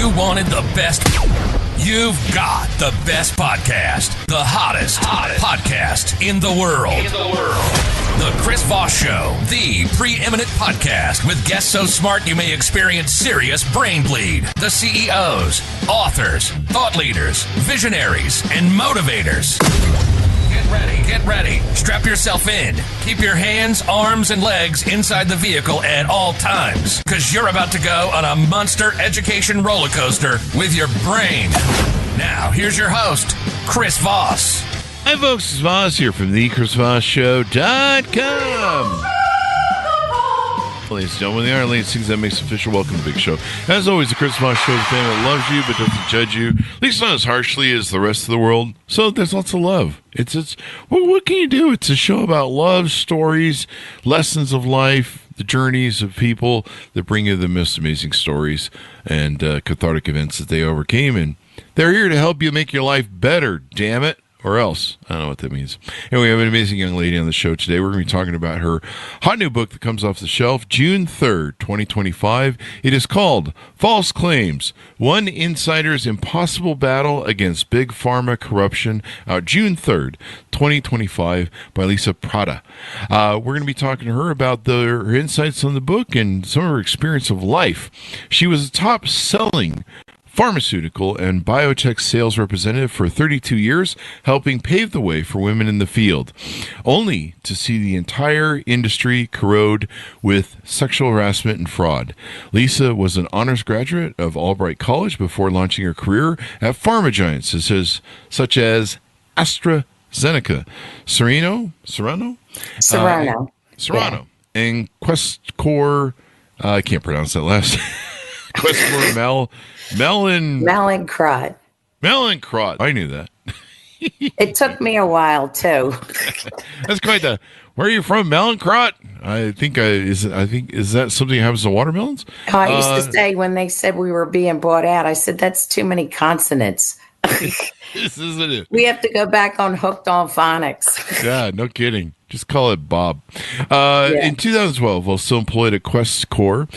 you wanted the best, you've got the best podcast. The hottest podcast in the world. The Chris Voss Show, the preeminent podcast with guests so smart you may experience serious brain bleed. The CEOs, authors, thought leaders, visionaries, and motivators. Get ready. Strap yourself in. Keep your hands, arms, and legs inside the vehicle at all times, because you're about to go on a monster education roller coaster with your brain. Now, here's your host, Chris Voss. Hi, folks. It's Voss here from thechrisvossshow.com. Ladies and gentlemen, the Iron Lady sings that makes official. Welcome to the big show. As always, the Chris Voss Show is a family that loves you but doesn't judge you, at least not as harshly as the rest of the world. So there's lots of love. What can you do? It's a show about love, stories, lessons of life, the journeys of people that bring you the most amazing stories and cathartic events that they overcame. And they're here to help you make your life better, damn it. Or else. I don't know what that means. And we have an amazing young lady on the show today. We're going to be talking about her hot new book that comes off the shelf June 3rd, 2025. It is called False Claims, One Insider's Impossible Battle Against Big Pharma Corruption, out June 3rd, 2025, by Lisa Pratta. We're going to be talking to her about her insights on the book and some of her experience of life. She was a top-selling pharmaceutical and biotech sales representative for 32 years, helping pave the way for women in the field, only to see the entire industry corrode with sexual harassment and fraud. Lisa was an honors graduate of Albright College before launching her career at pharma giants such as AstraZeneca, Serrano, and Questcor. I can't pronounce that last. Questcor Malincrot. I knew that. It took me a while too. That's quite the. Where are you from, Malincrot? I think is that something that happens to watermelons? I used to say when they said we were being bought out, I said that's too many consonants. This isn't it. We have to go back on Hooked on Phonics. Yeah, no kidding. Just call it Bob. In 2012, while still employed at Questcor,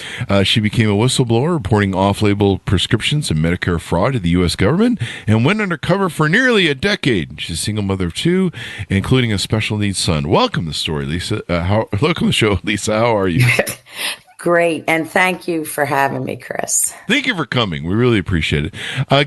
she became a whistleblower reporting off-label prescriptions and Medicare fraud to the U.S. government and went undercover for nearly a decade. She's a single mother of two, including a special needs son. Welcome to the story, Lisa. Welcome to the show, Lisa. How are you? Great, and thank you for having me, Chris. Thank you for coming. We really appreciate it.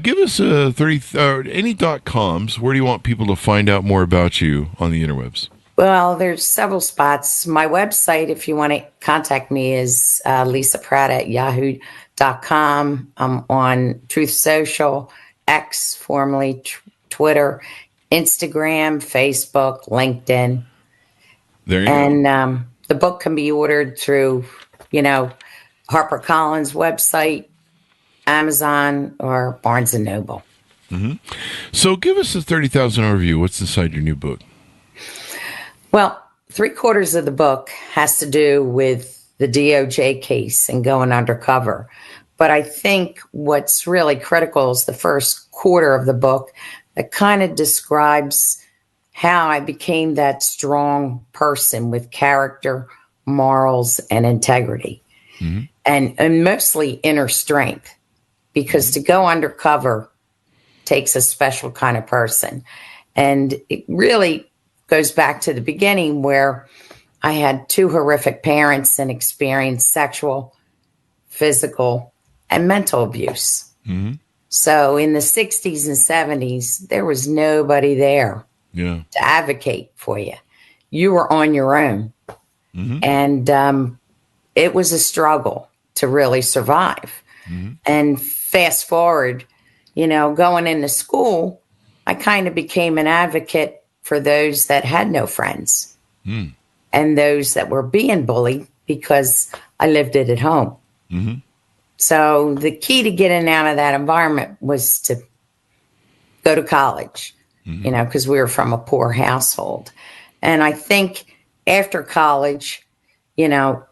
Give us any .coms. Where do you want people to find out more about you on the interwebs? Well, there's several spots. My website, if you want to contact me, is Lisa Pratta at yahoo.com. I'm on Truth Social, X, formerly Twitter, Instagram, Facebook, LinkedIn. There you go. And the book can be ordered through, HarperCollins website, Amazon, or Barnes & Noble. Mm-hmm. So give us a 30,000 overview. What's inside your new book? Well, 3/4 of the book has to do with the DOJ case and going undercover. But I think what's really critical is the first quarter of the book that kind of describes how I became that strong person with character, morals, and integrity. Mm-hmm. And mostly inner strength, because to go undercover takes a special kind of person. And it really goes back to the beginning where I had two horrific parents and experienced sexual, physical, and mental abuse. Mm-hmm. So in the 60s and 70s, there was nobody there to advocate for you. You were on your own. Mm-hmm. And it was a struggle to really survive. Mm-hmm. And fast forward, going into school, I kind of became an advocate for those that had no friends and those that were being bullied because I lived it at home. Mm-hmm. So the key to getting out of that environment was to go to college, because we were from a poor household. And I think after college, it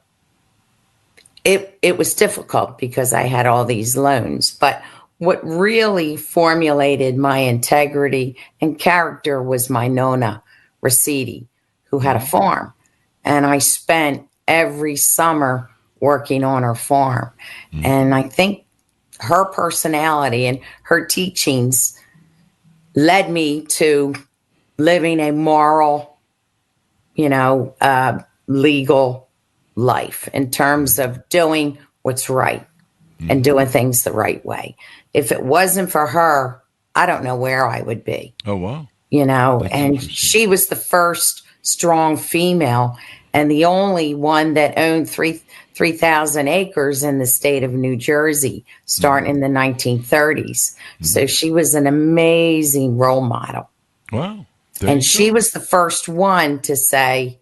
was difficult because I had all these loans. But what really formulated my integrity and character was my Nona Rosidi, who had a farm. And I spent every summer working on her farm. And I think her personality and her teachings led me to living a moral, legal life in terms of doing what's right and doing things the right way. If it wasn't for her, I don't know where I would be. Oh, wow. And she was the first strong female and the only one that owned 3,000 acres in the state of New Jersey, starting in the 1930s. So she was an amazing role model. Wow. And she was the first one to say,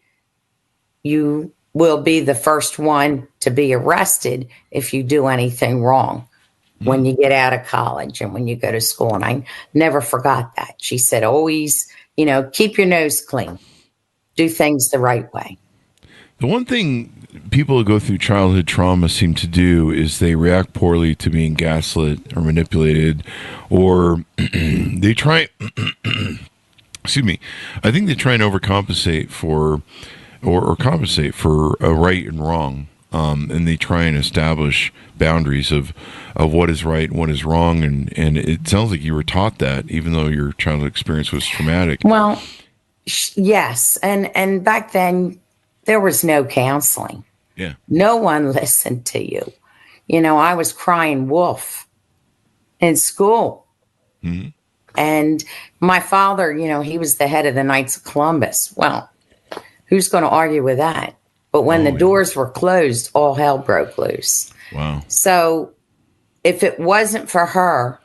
you will be the first one to be arrested if you do anything wrong when you get out of college and when you go to school. And I never forgot that. She said, always, keep your nose clean. Do things the right way. The one thing people who go through childhood trauma seem to do is they react poorly to being gaslit or manipulated, or they try, excuse me, I think they try and overcompensate for, or compensate for a right and wrong. And they try and establish boundaries of what is right and what is wrong. And it sounds like you were taught that, even though your childhood experience was traumatic. Well, yes. And back then, there was no counseling. Yeah. No one listened to you. I was crying wolf in school. Mm-hmm. And my father, he was the head of the Knights of Columbus. Well, who's going to argue with that? But when the doors were closed, all hell broke loose. Wow. So if it wasn't for her,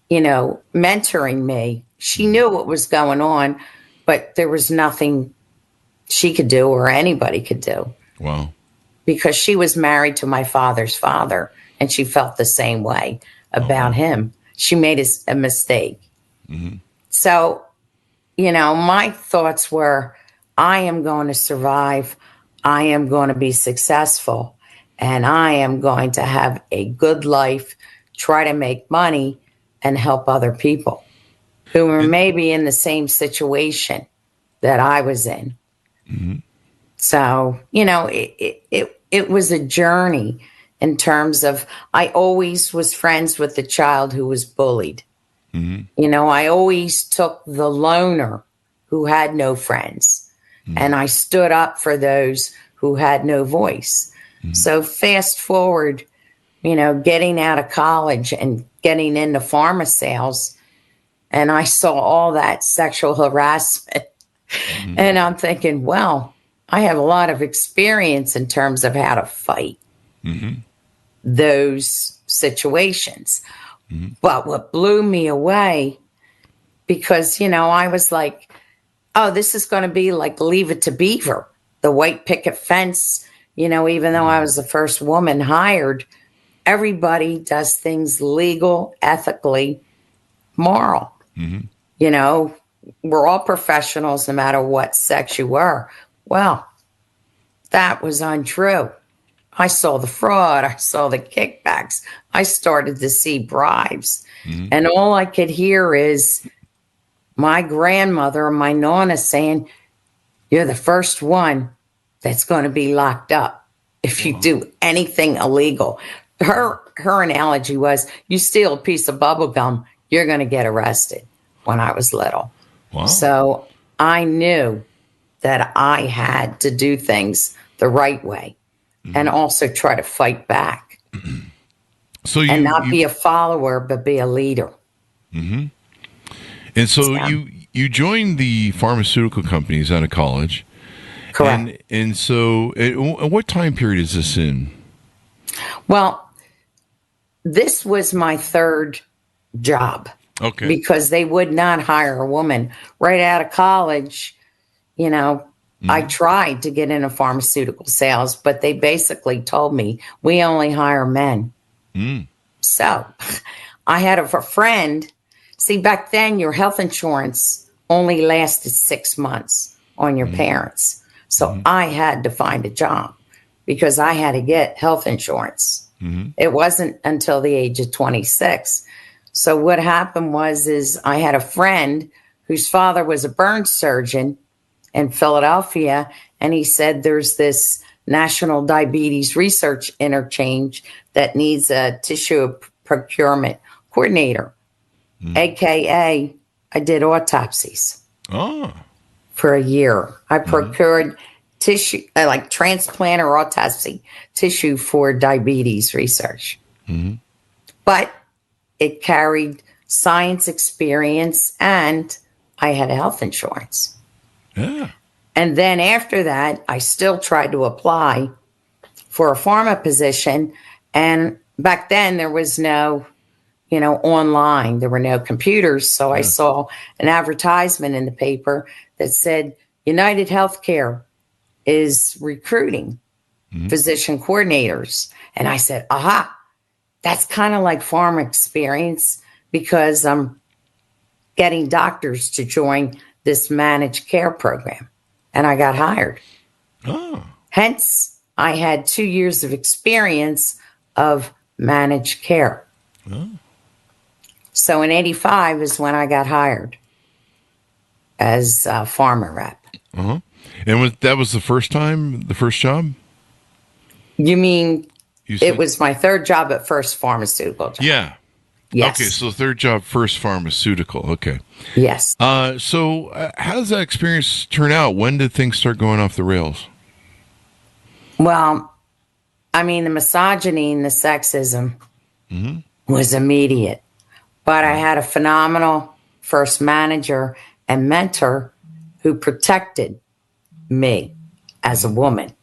mentoring me, she knew what was going on, but there was nothing she could do or anybody could do. Wow. Because she was married to my father's father, and she felt the same way about him. She made a mistake. Mm-hmm. So, my thoughts were, I am going to survive. I am going to be successful, and I am going to have a good life, try to make money, and help other people who were maybe in the same situation that I was in. Mm-hmm. So, it was a journey in terms of, I always was friends with the child who was bullied. Mm-hmm. I always took the loner who had no friends. And I stood up for those who had no voice. Mm-hmm. So fast forward, getting out of college and getting into pharma sales, and I saw all that sexual harassment. Mm-hmm. And I'm thinking, well, I have a lot of experience in terms of how to fight those situations. Mm-hmm. But what blew me away, because, I was like, oh, this is going to be like Leave It to Beaver, the white picket fence. Even though I was the first woman hired, everybody does things legal, ethically, moral. Mm-hmm. We're all professionals no matter what sex you were. Well, that was untrue. I saw the fraud. I saw the kickbacks. I started to see bribes. Mm-hmm. And all I could hear is my grandmother, my nonna saying, you're the first one that's going to be locked up if you do anything illegal. Her analogy was, you steal a piece of bubble gum, you're going to get arrested, when I was little. Wow. So I knew that I had to do things the right way and also try to fight back. And not be a follower, but be a leader. Mm-hmm. And so you joined the pharmaceutical companies out of college. Correct. And so what time period is this in? Well, this was my third job. Okay. Because they would not hire a woman right out of college. I tried to get into pharmaceutical sales, but they basically told me, we only hire men. So I had a friend. See, back then, your health insurance only lasted 6 months on your parents. So I had to find a job because I had to get health insurance. It wasn't until the age of 26. So what happened is I had a friend whose father was a burn surgeon in Philadelphia, and he said there's this National Diabetes Research Interchange that needs a tissue procurement coordinator, AKA I did autopsies for a year. I procured tissue, like transplant or autopsy tissue for diabetes research. But it carried science experience and I had a health insurance. Yeah. And then after that, I still tried to apply for a pharma position. And back then there was no, online, there were no computers. So I saw an advertisement in the paper that said United Healthcare is recruiting physician coordinators. And I said, aha, that's kind of like pharma experience because I'm getting doctors to join this managed care program. And I got hired. Hence, I had 2 years of experience of managed care. So in 85 is when I got hired as a pharma rep. And that was the first job? You mean It it was my third job at First Pharmaceutical job? Yeah. Yes. Okay, so third job, First Pharmaceutical. Okay. Yes. So how does that experience turn out? When did things start going off the rails? Well, I mean, the misogyny and the sexism was immediate. But I had a phenomenal first manager and mentor who protected me as a woman.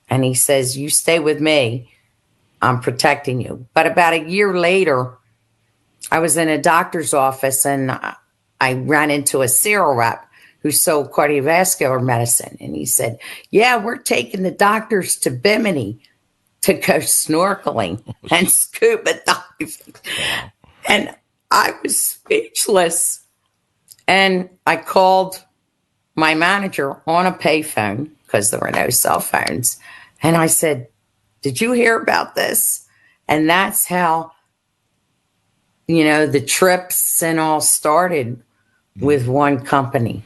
And he says, you stay with me, I'm protecting you. But about a year later, I was in a doctor's office and I ran into a serial rep who sold cardiovascular medicine. And he said, yeah, we're taking the doctors to Bimini to go snorkeling and scuba diving. And I was speechless. And I called my manager on a payphone because there were no cell phones. And I said, did you hear about this? And that's how, the trips and all started with one company.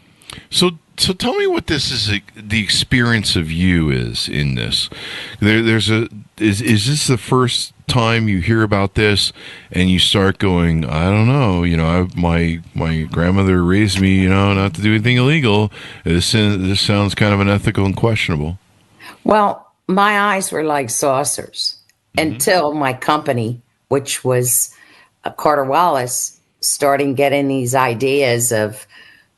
So tell me what this is, the experience of you is in this. Is this the first time you hear about this and you start going, I don't know, my grandmother raised me, not to do anything illegal. This sounds kind of unethical and questionable. Well, my eyes were like saucers until my company, which was Carter Wallace, starting getting these ideas of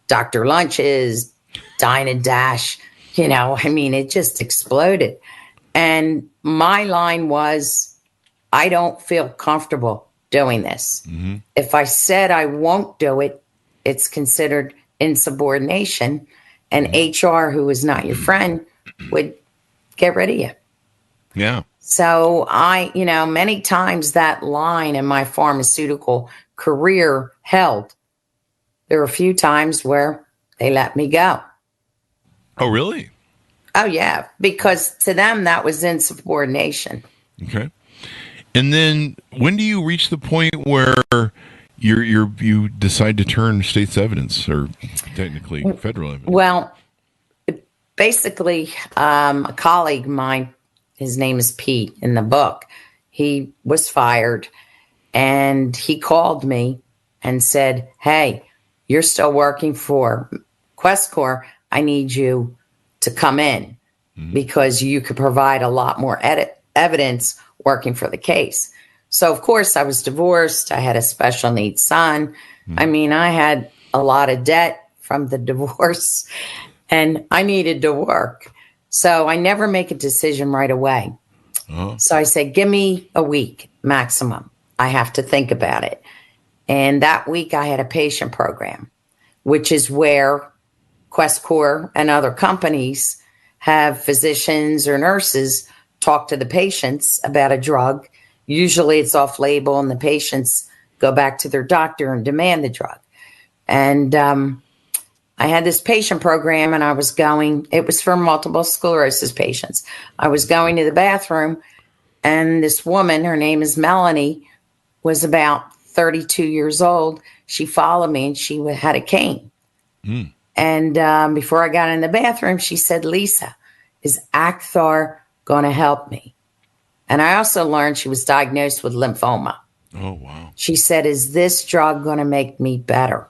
Dr. Lunches, Dine and Dash, it just exploded. And my line was, I don't feel comfortable doing this. If I said I won't do it, it's considered insubordination. And HR, who is not your friend, would get rid of you. Yeah. So many times that line in my pharmaceutical career held. There were a few times where they let me go. Oh, really? Oh, yeah, because to them that was insubordination. Okay. And then when do you reach the point where you decide to turn state's evidence, or technically federal evidence? Well, basically, a colleague of mine, his name is Pete in the book, he was fired and he called me and said, hey, you're still working for Questcor. I need you to come in because you could provide a lot more evidence working for the case. So, of course, I was divorced. I had a special needs son. I mean, I had a lot of debt from the divorce and I needed to work. So I never make a decision right away. So I said, give me a week maximum. I have to think about it. And that week I had a patient program, which is where Questcor and other companies have physicians or nurses talk to the patients about a drug. Usually it's off label and the patients go back to their doctor and demand the drug. And I had this patient program and it was for multiple sclerosis patients. I was going to the bathroom and this woman, her name is Melanie, was about 32 years old. She followed me and she had a cane. And before I got in the bathroom, she said, Lisa, is Acthar going to help me? And I also learned she was diagnosed with lymphoma. Oh, wow. She said, is this drug going to make me better?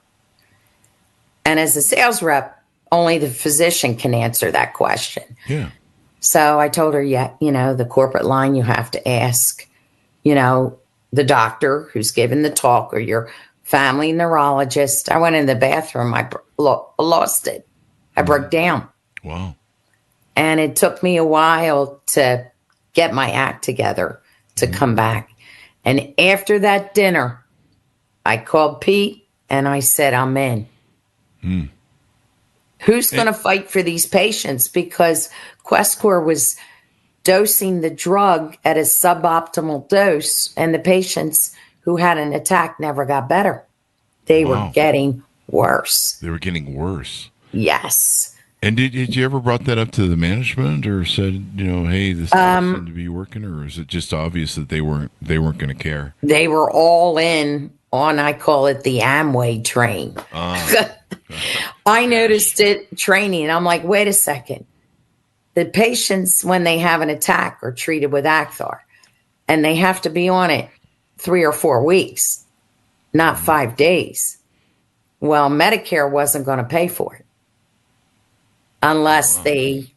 And as a sales rep, only the physician can answer that question. Yeah. So I told her, yeah, the corporate line, you have to ask, the doctor who's giving the talk or your family neurologist. I went in the bathroom. I lost it. I broke down. Wow. And it took me a while to get my act together to come back. And after that dinner, I called Pete and I said, I'm in. Who's going to fight for these patients? Because Questcor was dosing the drug at a suboptimal dose, and the patients who had an attack never got better. They were getting worse. They were getting worse. Yes. And did you ever brought that up to the management or said, hey, this doesn't seem to be working, or is it just obvious that they weren't going to care? They were all in on, I call it the Amway train. I noticed it training. I'm like, wait a second. The patients, when they have an attack, are treated with Acthar, and they have to be on it 3 or 4 weeks, not 5 days. Well, Medicare wasn't going to pay for it unless they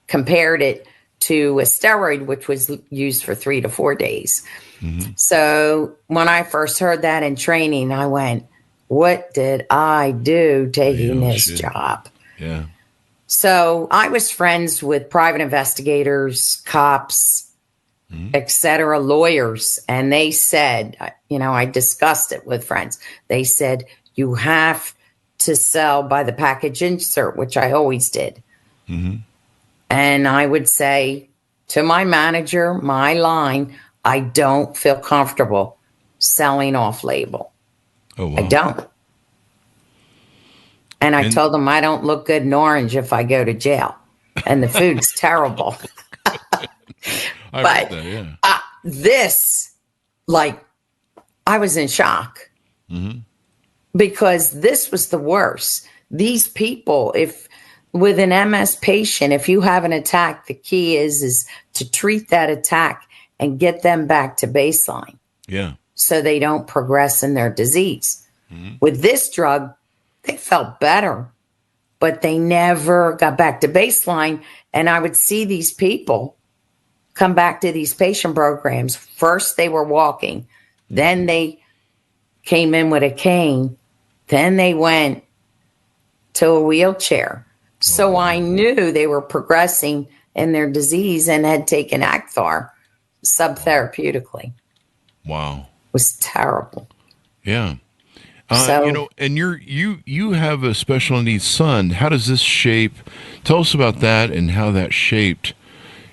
compared it to a steroid, which was used for 3 to 4 days. So when I first heard that in training, I went, what did I do taking this job? Yeah. So I was friends with private investigators, cops, et cetera, lawyers. And they said, I discussed it with friends. They said, you have to sell by the package insert, which I always did. And I would say to my manager, my line, I don't feel comfortable selling off label. Oh, wow. I don't. And I told them I don't look good in orange if I go to jail. And the food's terrible. But this, I was in shock. Because this was the worst. These people, if with an MS patient, if you have an attack, the key is to treat that attack and get them back to baseline. Yeah. So they don't progress in their disease. With this drug, they felt better, but they never got back to baseline. And I would see these people come back to these patient programs. First, they were walking. Then they came in with a cane. Then they went to a wheelchair. So I knew they were progressing in their disease and had taken Acthar subtherapeutically. Wow. It was terrible. Yeah. And you have a special needs son. How does this shape? Tell us about that and how that shaped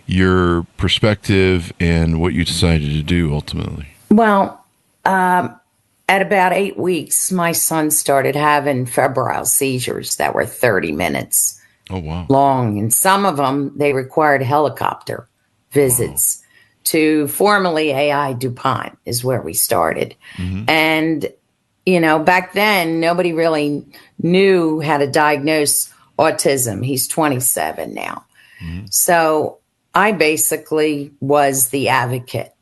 your perspective and what you decided to do ultimately. Well, at about 8 weeks, my son started having febrile seizures that were 30 minutes long. And some of them, they required helicopter visits to formerly AI DuPont is where we started. And back then, nobody really knew how to diagnose autism. He's 27 now. So I basically was the advocate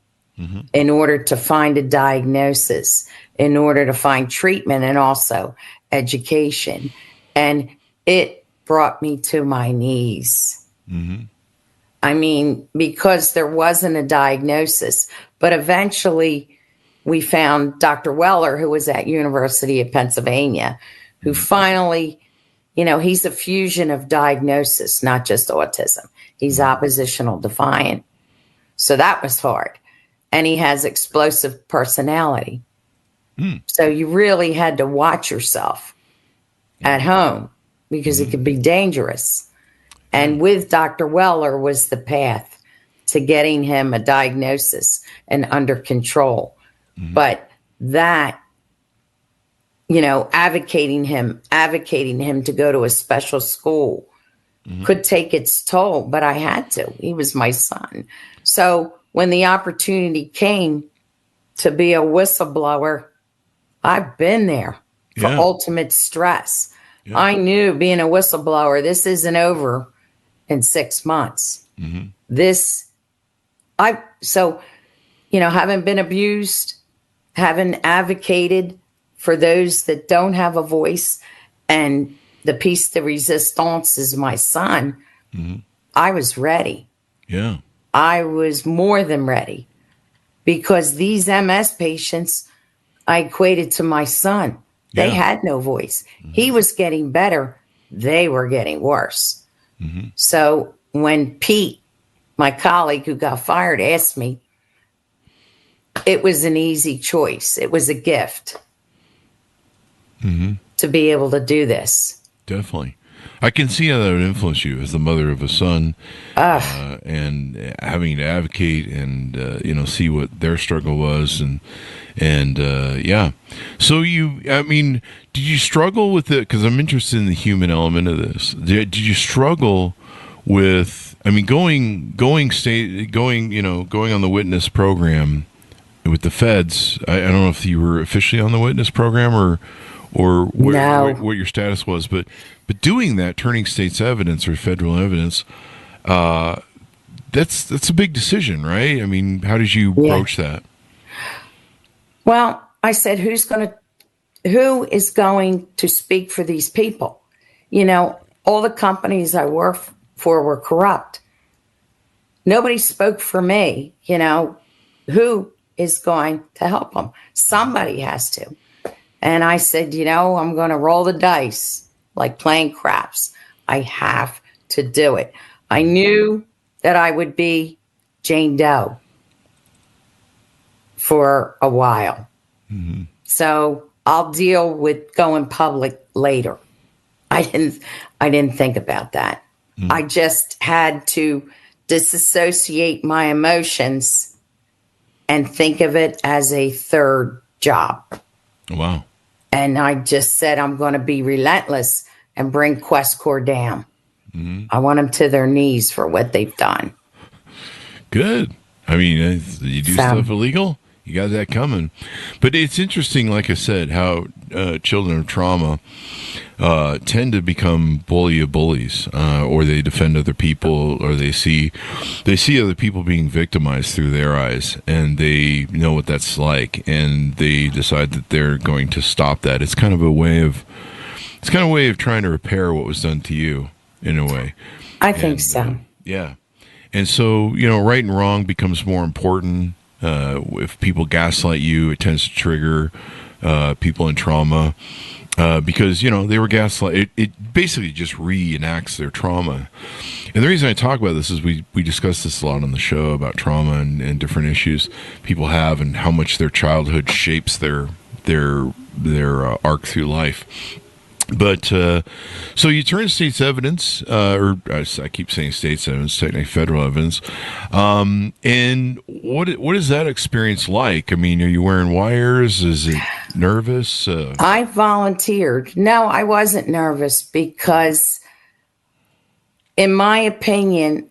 in order to find a diagnosis, in order to find treatment, and also education. And it brought me to my knees. I mean, because there wasn't a diagnosis, but eventually we found Dr. Weller, who was at University of Pennsylvania, who finally, he's a fusion of diagnosis, not just autism. He's oppositional defiant. So that was hard. And he has explosive personality. So you really had to watch yourself at home because it could be dangerous. And with Dr. Weller was the path to getting him a diagnosis and under control. But that, advocating him to go to a special school could take its toll, but I had to. He was my son. So when the opportunity came to be a whistleblower, I've been there for ultimate stress. I knew being a whistleblower, this isn't over in 6 months. Having been abused, having advocated for those that don't have a voice, and the piece de resistance is my son, I was ready. Yeah. I was more than ready, because these MS patients I equated to my son. They had no voice. He was getting better. They were getting worse. So when Pete, my colleague who got fired, asked me, it was an easy choice. It was a gift to be able to do this. Definitely. I can see how that would influence you as the mother of a son, and having to advocate and, see what their struggle was. And yeah. So did you struggle with it? Because I'm interested in the human element of this. Did you struggle with, going on the witness program with the feds? I don't know if you were officially on the witness program or what your status was, but doing that, turning state's evidence or federal evidence, that's a big decision, right? How did you approach that? Well, I said, who is going to speak for these people? All the companies I work for were corrupt. Nobody spoke for me. Who is going to help them? Somebody has to. And I said, I'm going to roll the dice like playing craps. I have to do it. I knew that I would be Jane Doe for a while. So I'll deal with going public later. I didn't think about that. I just had to disassociate my emotions and think of it as a third job. Wow. And I just said, I'm going to be relentless and bring Questcor down. I want them to their knees for what they've done. Good. You do stuff illegal, you got that coming. But it's interesting, like I said, how children of trauma tend to become bullies, or they defend other people, or they see other people being victimized through their eyes, and they know what that's like, and they decide that they're going to stop that. It's kind of a way of trying to repair what was done to you, in a way. I think so. Yeah. And so, right and wrong becomes more important. If people gaslight you, it tends to trigger people in trauma, because, they were gaslight. It basically just reenacts their trauma. And the reason I talk about this is we discuss this a lot on the show about trauma and different issues people have, and how much their childhood shapes their arc through life. But so you turn state's evidence, or I keep saying state's evidence, technically federal evidence. And what is that experience like? Are you wearing wires? Is it nervous? I volunteered. No, I wasn't nervous, because in my opinion,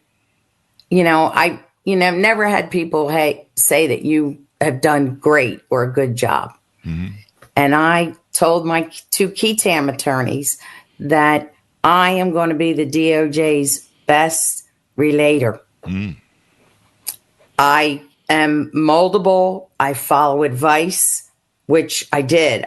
I've never had people say that you have done great or a good job. And I told my two key TAM attorneys that I am going to be the DOJ's best relator. I am moldable. I follow advice, which I did.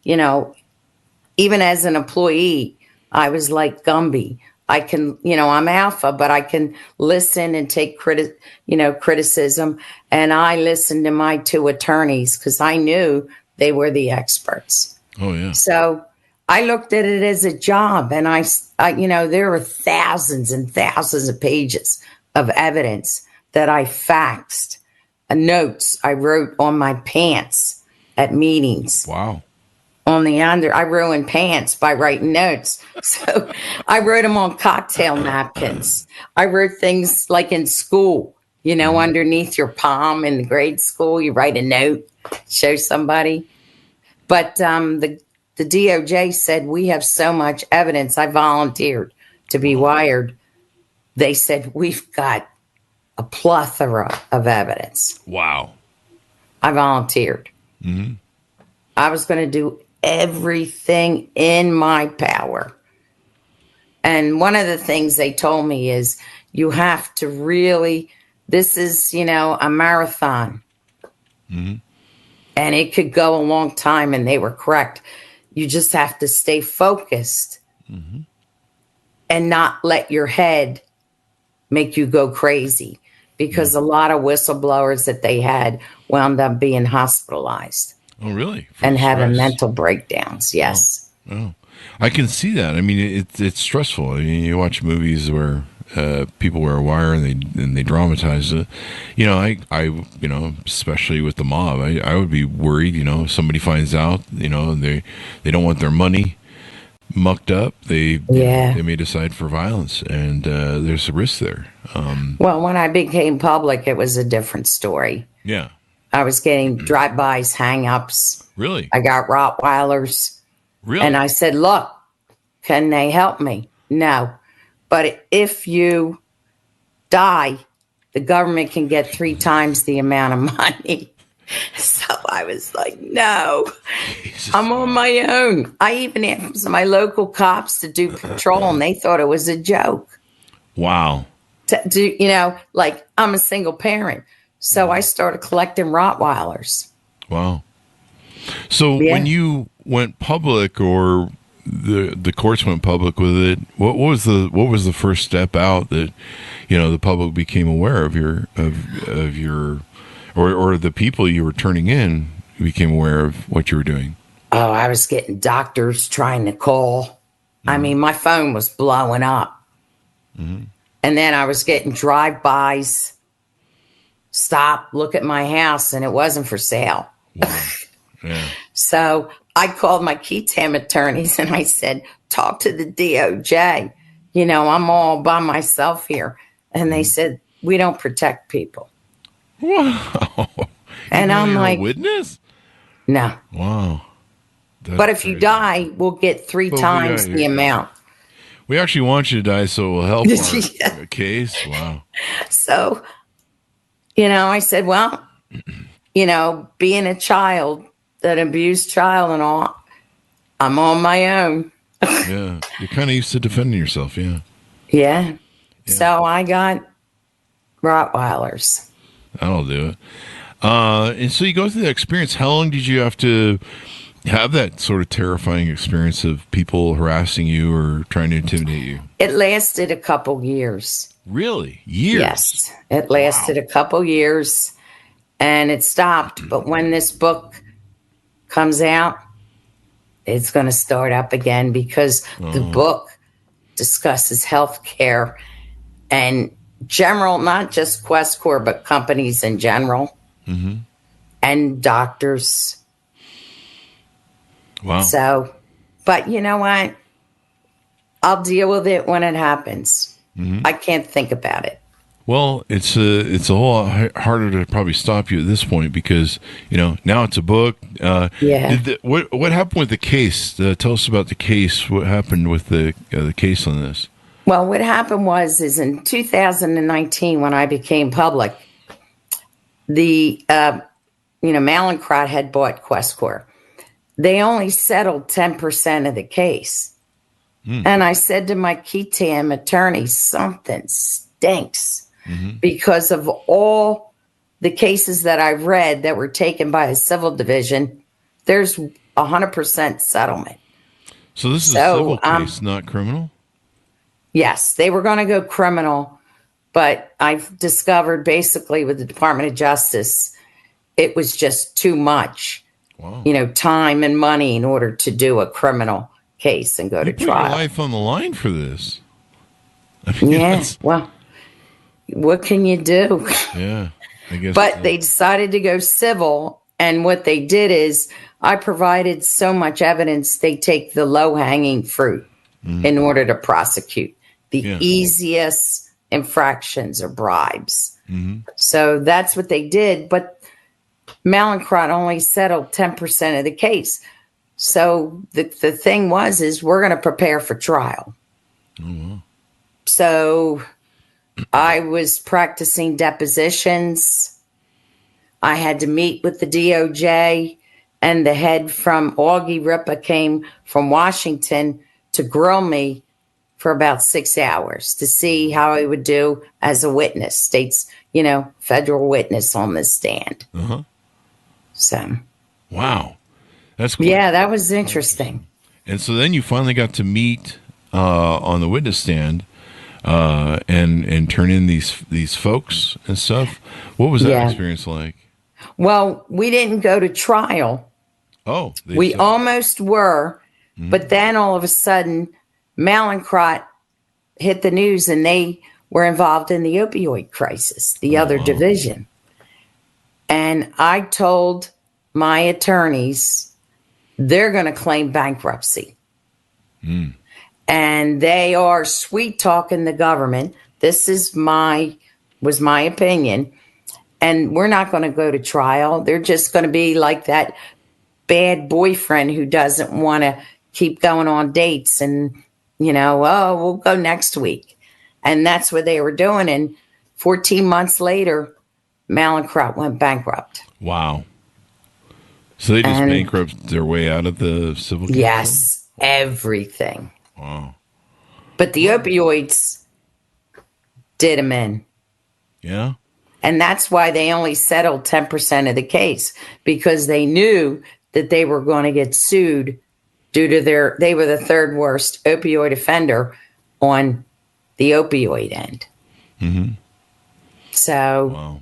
Even as an employee, I was like Gumby. I can, I'm alpha, but I can listen and take criticism. And I listened to my two attorneys because I knew they were the experts. Oh, yeah. So I looked at it as a job, and I there were thousands and thousands of pages of evidence that I faxed, notes I wrote on my pants at meetings. Wow. I ruined pants by writing notes. So I wrote them on cocktail napkins. I wrote things like in school, underneath your palm in grade school, you write a note, show somebody. But the DOJ said, we have so much evidence. I volunteered to be wired. They said, we've got a plethora of evidence. Wow. I volunteered. I was going to do everything in my power. And one of the things they told me is you have to really this is, a marathon. And it could go a long time, and they were correct. You just have to stay focused and not let your head make you go crazy, because a lot of whistleblowers that they had wound up being hospitalized. Oh, really? And having mental breakdowns. Yes. Oh, I can see that. I mean, it's stressful. I mean, you watch movies where people wear a wire and they dramatize it. I especially with the mob, I would be worried. If somebody finds out, they don't want their money mucked up. They may decide for violence, and there's a risk there. Well, when I became public, it was a different story. Yeah. I was getting drive-bys, hang-ups. Really? I got Rottweilers. Really? And I said, look, can they help me? No. But if you die, the government can get 3 times the amount of money. So I was like, no, Jesus, I'm on my own. I even asked my local cops to do patrol, and they thought it was a joke. Wow. To do, I'm a single parent. So I started collecting Rottweilers. Wow. So when you went public, or the courts went public with it, what was the first step out that the public became aware of your or the people you were turning in became aware of what you were doing? Oh, I was getting doctors trying to call. I mean, my phone was blowing up. And then I was getting drive-bys. Stop, look at my house, and it wasn't for sale. Wow. Yeah. So I called my key tam attorneys and I said, talk to the DOJ. I'm all by myself here. And they said, we don't protect people. Wow. And I'm like, a witness? No. Wow. But if you die, we'll get 3 times the amount. We actually want you to die, so it will help our case. Wow. So, I said, well, being a child, that abused child and all, I'm on my own. Yeah. You're kind of used to defending yourself. Yeah. Yeah. So I got Rottweilers. That'll do it. And so you go through that experience. How long did you have to have that sort of terrifying experience of people harassing you or trying to intimidate you? It lasted a couple years. Really? Years? Yes. It lasted a couple years, and it stopped. But when this book comes out, it's going to start up again, because the book discusses healthcare and general, not just Questcor, but companies in general, and doctors. Wow. So, but you know what? I'll deal with it when it happens. I can't think about it. Well, it's a whole lot harder to probably stop you at this point, because now it's a book. What happened with the case? Tell us about the case. What happened with the case on this? Well, what happened is in 2019, when I became public, the Mallinckrodt had bought Questcor. They only settled 10% of the case. And I said to my key tam attorney, something stinks, because of all the cases that I've read that were taken by a civil division, there's 100% settlement. So this is a civil case, not criminal? Yes, they were going to go criminal, but I've discovered basically with the Department of Justice, it was just too much, time and money in order to do a criminal case and go to trial. Put your life on the line for this. Well, what can you do? Yeah, I guess. But they decided to go civil, and what they did is I provided so much evidence, they take the low-hanging fruit in order to prosecute. The easiest infractions are bribes. So that's what they did, but Mallinckrodt only settled 10% of the case. So the thing is we're going to prepare for trial. So I was practicing depositions. I had to meet with the DOJ, and the head from Augie Ripa came from Washington to grill me for about 6 hours to see how I would do as a witness. States, federal witness on the stand. Uh-huh. So, Wow. That's cool. yeah, that was interesting. And so then you finally got to meet on the witness stand and turn in these folks and stuff. What was that Yeah. experience like? Well, we didn't go to trial. Oh, We almost were, but then all of a sudden, Mallinckrodt hit the news and they were involved in the opioid crisis, the other division. And I told my attorneys they're going to claim bankruptcy. And they are sweet talking the government. This was my opinion. And we're not going to go to trial. They're just going to be like that bad boyfriend who doesn't want to keep going on dates and, we'll go next week. And that's what they were doing. And 14 months later, Mallinckrodt went bankrupt. Wow. So they just bankrupt their way out of the civil case? Yes, everything. Wow. But the opioids did them in. Yeah? And that's why they only settled 10% of the case, because they knew that they were going to get sued due to they were the third worst opioid offender on the opioid end. Mm-hmm. So wow.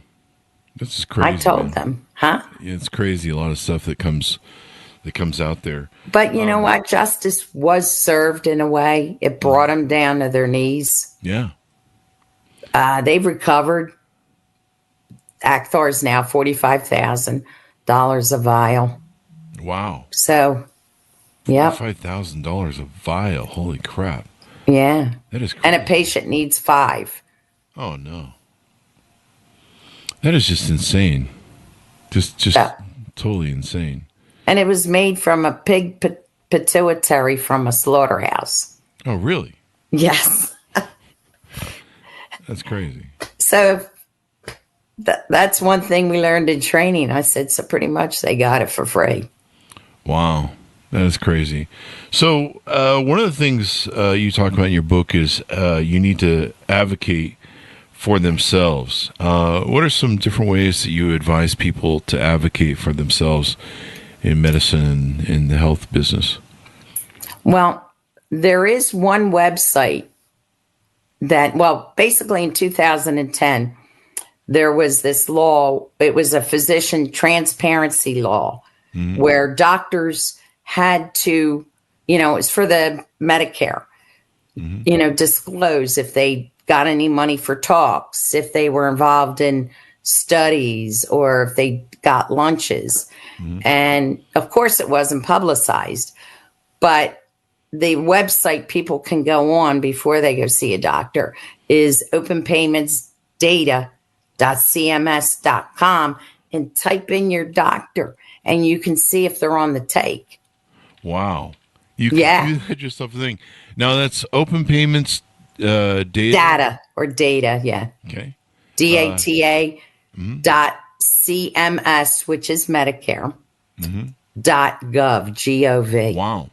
This is crazy. I told them, huh? Yeah, it's crazy. A lot of stuff that comes out there. But you know what? Justice was served in a way. It brought them down to their knees. Yeah. They've recovered. Acthar is now $45,000 a vial. Wow. So, yeah. $5,000 a vial. Holy crap. Yeah. That is crazy. And a patient needs 5. Oh, no. That is just insane. Just totally insane. And it was made from a pig pituitary from a slaughterhouse. Oh, really? Yes. That's crazy. So that's one thing we learned in training. I said, so pretty much they got it for free. Wow. That is crazy. So one of the things you talk about in your book is you need to advocate for themselves. What are some different ways that you advise people to advocate for themselves in medicine and in the health business? Well, there is one website that, basically in 2010, there was this law. It was a physician transparency law where doctors had to, it's for the Medicare, disclose if they got any money for talks, if they were involved in studies, or if they got lunches. And of course it wasn't publicized, but the website people can go on before they go see a doctor is openpaymentsdata.cms.com and type in your doctor and you can see if they're on the take. Wow. You had yourself a thing. Now that's open payments data. Yeah. Okay. DATA dot CMS, which is Medicare, .gov, G-O-V. Wow.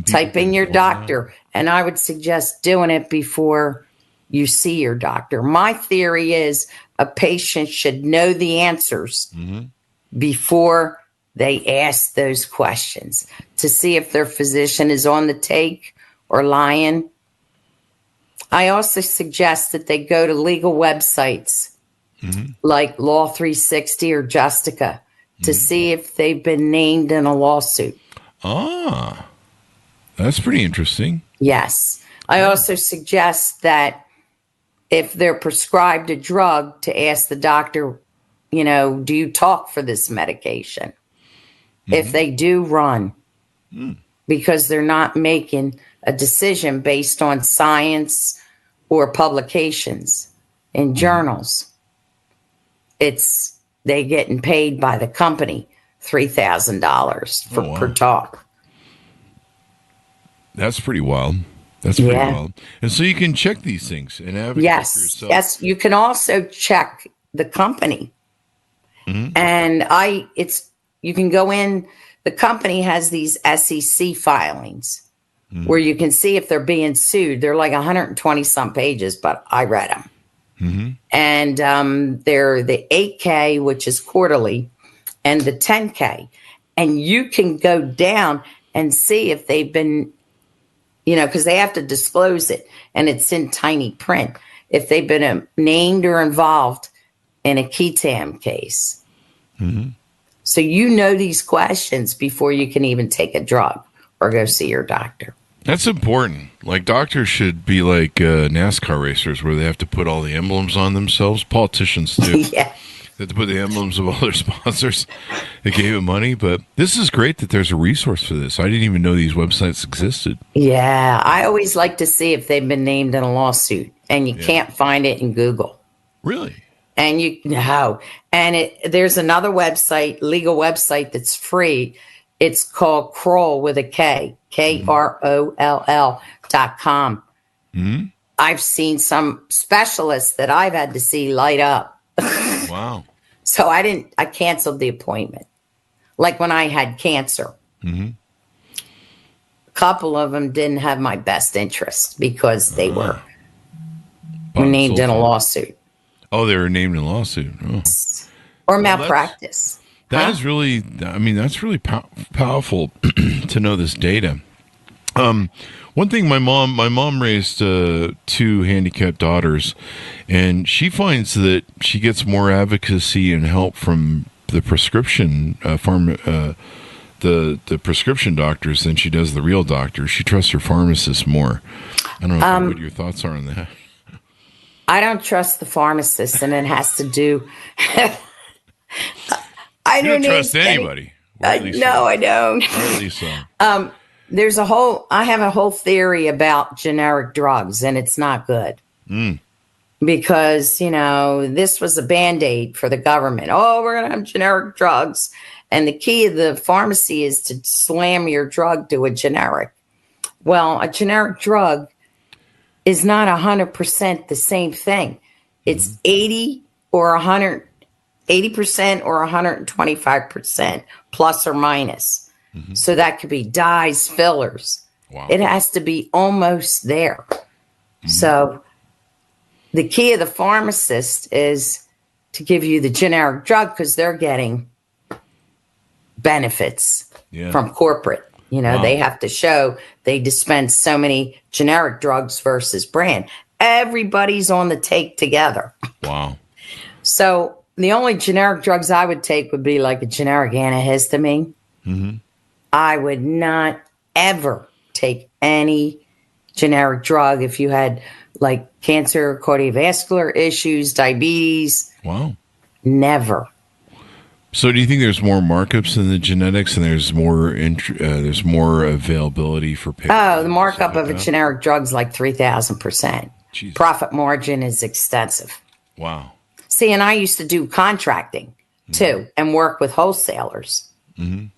Type in your doctor, and I would suggest doing it before you see your doctor. My theory is a patient should know the answers before they ask those questions to see if their physician is on the take or lying. I also suggest that they go to legal websites like Law 360 or Justica to see if they've been named in a lawsuit. Ah, that's pretty interesting. Yes. I also suggest that if they're prescribed a drug, to ask the doctor, do you talk for this medication? If they do, run. Because they're not making a decision based on science or publications in journals. They getting paid by the company $3,000 per talk. That's pretty wild. That's pretty wild. And so you can check these things and advocate for yourself. Yes. You can also check the company. And you can go in, the company has these SEC filings where you can see if they're being sued. They're like 120 some pages, but I read them. And they're the 8K, which is quarterly, and the 10K. And you can go down and see if they've been, because they have to disclose it, and it's in tiny print, if they've been named or involved in a ketam case. So these questions before you can even take a drug or go see your doctor. That's important. Like, doctors should be like NASCAR racers, where they have to put all the emblems on themselves. Politicians too. Yeah. They have to put the emblems of all their sponsors that gave them money. But this is great that there's a resource for this. I didn't even know these websites existed. Yeah. I always like to see if they've been named in a lawsuit, and you can't find it in Google. Really? And there's another website, legal website, that's free. It's called Kroll with a K, KROLL.com. I've seen some specialists that I've had to see light up. Wow. So I canceled the appointment. Like when I had cancer. A couple of them didn't have my best interest because they were named in a lawsuit. Oh, they were named in a lawsuit. Oh. Or malpractice. That's really powerful to know this data. One thing, my mom raised 2 handicapped daughters, and she finds that she gets more advocacy and help from the prescription the prescription doctors than she does the real doctors. She trusts her pharmacist more. I don't know what your thoughts are on that. I don't trust the pharmacist, and it has to do. You don't trust anybody. No, I don't. Lisa. I have a whole theory about generic drugs, and it's not good. Because, this was a Band-Aid for the government. Oh, we're going to have generic drugs. And the key of the pharmacy is to slam your drug to a generic. Well, a generic drug is not 100% the same thing. It's 80% or 125% plus or minus. So that could be dyes, fillers. Wow. It has to be almost there. So the key of the pharmacist is to give you the generic drug because they're getting benefits from corporate. They have to show they dispense so many generic drugs versus brand. Everybody's on the take together. Wow. So the only generic drugs I would take would be like a generic antihistamine. I would not ever take any generic drug if you had like cancer, cardiovascular issues, diabetes. Wow. Never. So do you think there's more markups in the genetics, and there's more availability for patients? Oh, the markup of a generic drug is like 3,000%. Profit margin is extensive. Wow. See, and I used to do contracting too and work with wholesalers in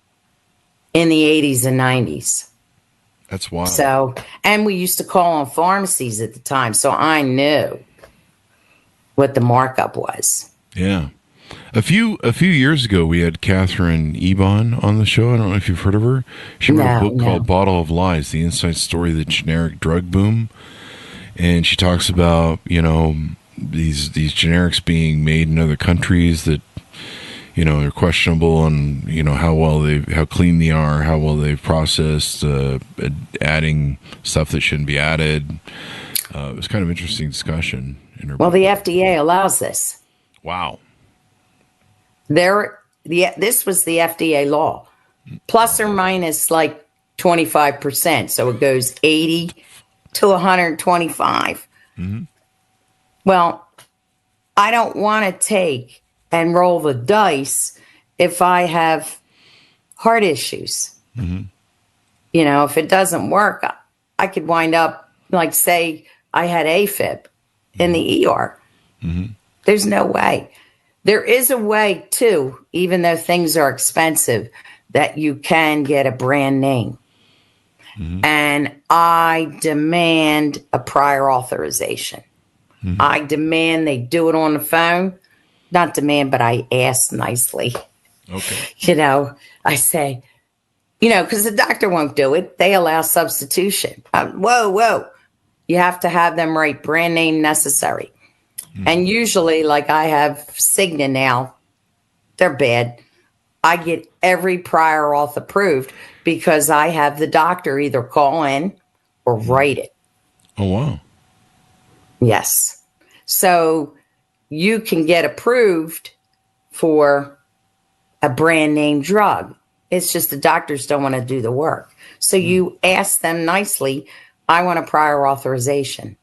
the 80s and 90s. That's wild. So, and we used to call on pharmacies at the time, so I knew what the markup was. Yeah. A few years ago, we had Catherine Ebon on the show. I don't know if you've heard of her. She wrote a book called Bottle of Lies, The Inside Story of the Generic Drug Boom. And she talks about, these generics being made in other countries that, they're questionable on, how clean they are, how well they've processed, adding stuff that shouldn't be added. It was kind of interesting discussion in her book. The FDA allows this. Wow. This was the FDA law, plus or minus like 25%. So it goes 80 to 125. Well, I don't want to take and roll the dice if I have heart issues. If it doesn't work, I could wind up like, say, I had AFib in the ER. There's no way. There is a way, too, even though things are expensive, that you can get a brand name. And I demand a prior authorization. I demand they do it on the phone. Not demand, but I ask nicely. Okay. I say, because the doctor won't do it. They allow substitution. Whoa. You have to have them write brand name necessary. And usually, like I have Cigna now, they're bad. I get every prior auth approved because I have the doctor either call in or write it. Oh, wow. Yes. So you can get approved for a brand name drug. It's just the doctors don't want to do the work. So you ask them nicely, I want a prior authorization.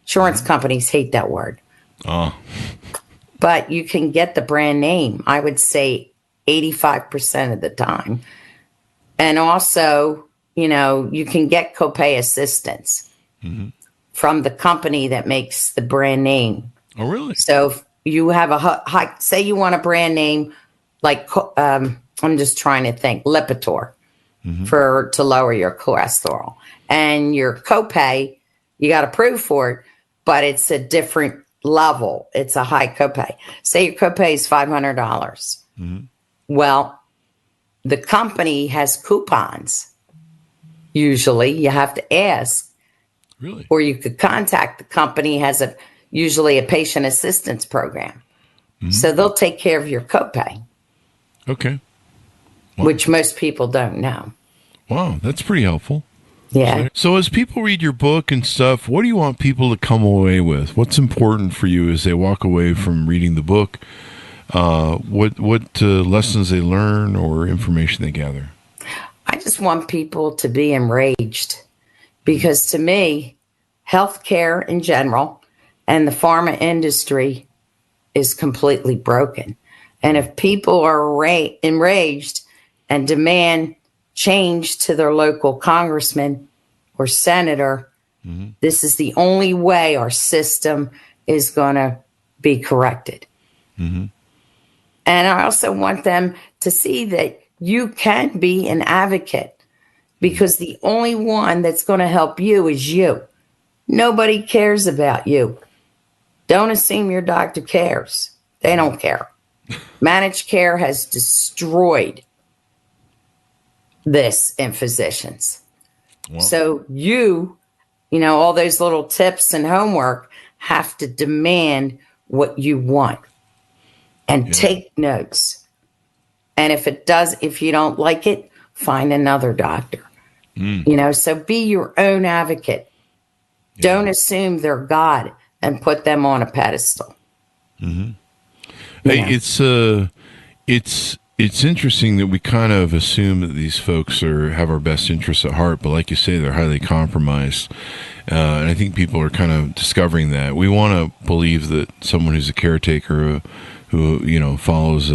Insurance companies hate that word. Oh. But you can get the brand name, I would say 85% of the time. And also, you can get copay assistance from the company that makes the brand name. Oh, really? So if you have a high, say you want a brand name like, I'm just trying to think, Lipitor to lower your cholesterol. And your copay, you got approved for it, but it's a different level. It's a high copay. Say your copay is $500. Well, the company has coupons. Usually you have to ask. Really? Or you could contact the company, has usually a patient assistance program. So they'll take care of your copay. Okay. Wow. Which most people don't know. Wow, that's pretty helpful. Yeah. So as people read your book and stuff, what do you want people to come away with? What's important for you as they walk away from reading the book? What lessons they learn or information they gather? I just want people to be enraged because to me, healthcare in general and the pharma industry is completely broken. And if people are enraged and demand change to their local congressman or senator, this is the only way our system is going to be corrected. And I also want them to see that you can be an advocate because the only one that's going to help you is you. Nobody cares about you. Don't assume your doctor cares. They don't care. Managed care has destroyed this in physicians. Wow. So all those little tips and homework have to demand what you want and take notes. And if you don't like it, find another doctor. So be your own advocate. Don't assume they're God and put them on a pedestal. Hey, it's interesting that we kind of assume that these folks have our best interests at heart, but like you say, they're highly compromised. And I think people are kind of discovering that. We want to believe that someone who's a caretaker who follows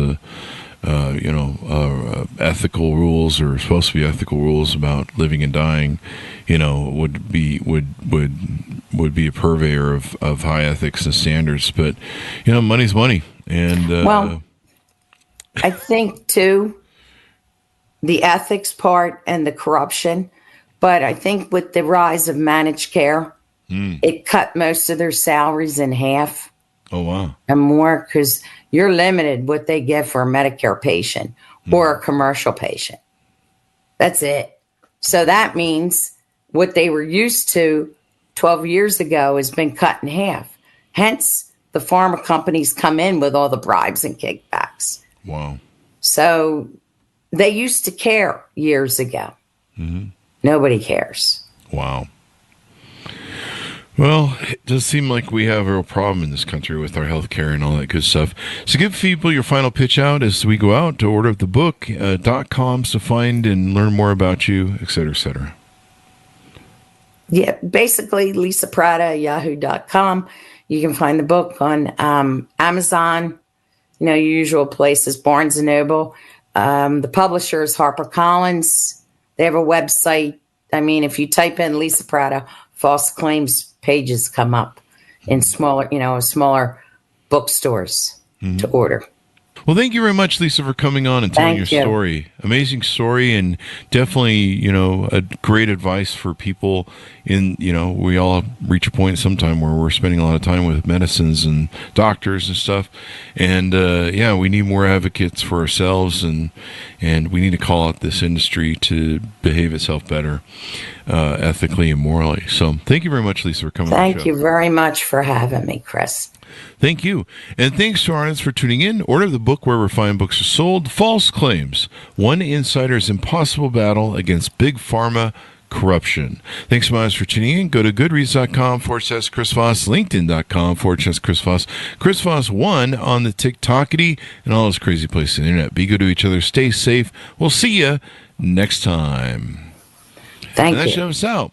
ethical rules or supposed to be ethical rules about living and dying, would be a purveyor of high ethics and standards. But money's money, and I think too the ethics part and the corruption. But I think with the rise of managed care, it cut most of their salaries in half. Oh, wow. And more because you're limited what they get for a Medicare patient or a commercial patient. That's it. So that means what they were used to 12 years ago has been cut in half. Hence, the pharma companies come in with all the bribes and kickbacks. Wow. So they used to care years ago. Nobody cares. Wow. Well, it does seem like we have a real problem in this country with our health care and all that good stuff. So give people your final pitch out as we go out to order the book, .coms to find and learn more about you, et cetera, et cetera. Yeah, basically Lisa Pratta, yahoo.com. You can find the book on Amazon, your usual places, Barnes & Noble. The publisher is HarperCollins. They have a website. I mean, if you type in Lisa Pratta, false claims pages come up in smaller bookstores to order. Well, thank you very much, Lisa, for coming on and telling your story. Amazing story, and definitely, a great advice for people. We all reach a point sometime where we're spending a lot of time with medicines and doctors and stuff. And, we need more advocates for ourselves, and we need to call out this industry to behave itself better, ethically and morally. So thank you very much, Lisa, for coming on the show. Thank you very much for having me, Chris. Thank you. And thanks to our audience for tuning in. Order the book wherever fine books are sold. False Claims, One Insider's Impossible Battle Against Big Pharma Corruption. Thanks so much for tuning in. Go to goodreads.com/Chris Voss, linkedin.com/Chris Voss, Chris Voss 1 on the TikTokity, and all those crazy places on the internet. Be good to each other. Stay safe. We'll see you next time. Thank and that you. shows us out.